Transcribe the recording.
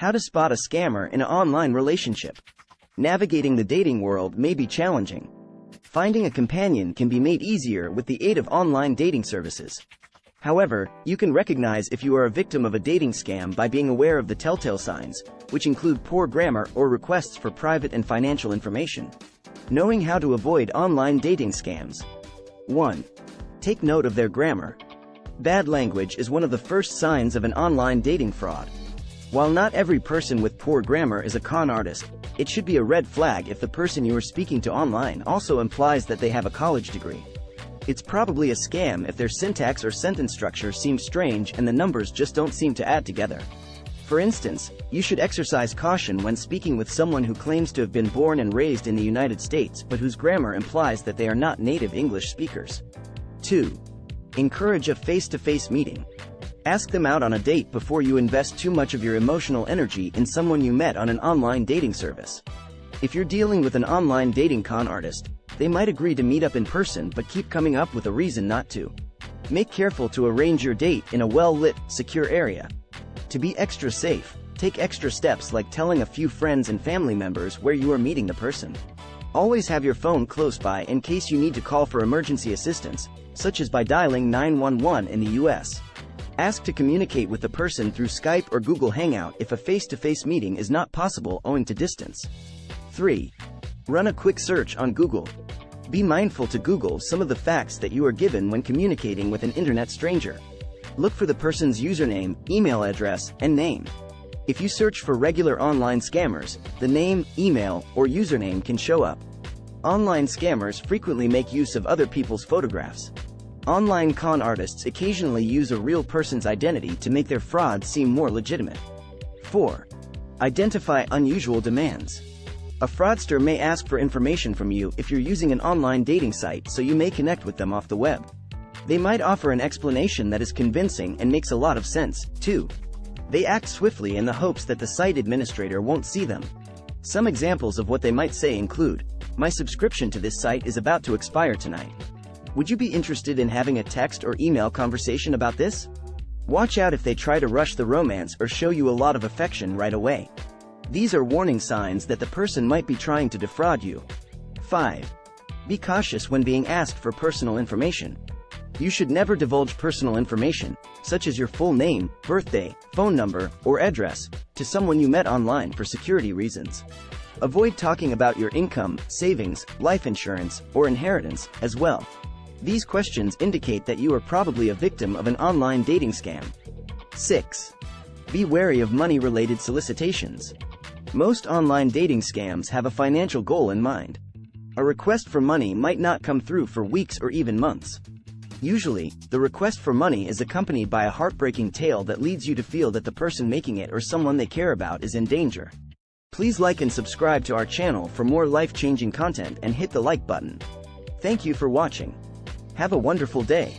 How to spot a scammer in an online relationship. Navigating the dating world may be challenging. Finding a companion can be made easier with the aid of online dating services. However, you can recognize if you are a victim of a dating scam by being aware of the telltale signs, which include poor grammar or requests for private and financial information. Knowing how to avoid online dating scams. 1. Take note of their grammar. Bad language is one of the first signs of an online dating fraud. While not every person with poor grammar is a con artist, it should be a red flag if the person you are speaking to online also implies that they have a college degree. It's probably a scam if their syntax or sentence structure seems strange and the numbers just don't seem to add together. For instance, you should exercise caution when speaking with someone who claims to have been born and raised in the United States but whose grammar implies that they are not native English speakers. 2. Encourage a face-to-face meeting. Ask them out on a date before you invest too much of your emotional energy in someone you met on an online dating service. If you're dealing with an online dating con artist, they might agree to meet up in person but keep coming up with a reason not to. Make careful to arrange your date in a well-lit, secure area. To be extra safe, take extra steps like telling a few friends and family members where you are meeting the person. Always have your phone close by in case you need to call for emergency assistance, such as by dialing 911 in the US. Ask to communicate with the person through Skype or Google Hangout if a face-to-face meeting is not possible owing to distance. 3. Run a quick search on Google. Be mindful to Google some of the facts that you are given when communicating with an internet stranger. Look for the person's username, email address, and name. If you search for regular online scammers, the name, email, or username can show up. Online scammers frequently make use of other people's photographs. Online con artists occasionally use a real person's identity to make their fraud seem more legitimate. 4. Identify unusual demands. A fraudster may ask for information from you if you're using an online dating site, so you may connect with them off the web. They might offer an explanation that is convincing and makes a lot of sense, too. They act swiftly in the hopes that the site administrator won't see them. Some examples of what they might say include, "My subscription to this site is about to expire tonight. Would you be interested in having a text or email conversation about this?" Watch out if they try to rush the romance or show you a lot of affection right away. These are warning signs that the person might be trying to defraud you. 5. Be cautious when being asked for personal information. You should never divulge personal information, such as your full name, birthday, phone number, or address, to someone you met online for security reasons. Avoid talking about your income, savings, life insurance, or inheritance, as well. These questions indicate that you are probably a victim of an online dating scam. 6. Be wary of money-related solicitations. Most online dating scams have a financial goal in mind. A request for money might not come through for weeks or even months. Usually, the request for money is accompanied by a heartbreaking tale that leads you to feel that the person making it or someone they care about is in danger. Please like and subscribe to our channel for more life-changing content and hit the like button. Thank you for watching. Have a wonderful day.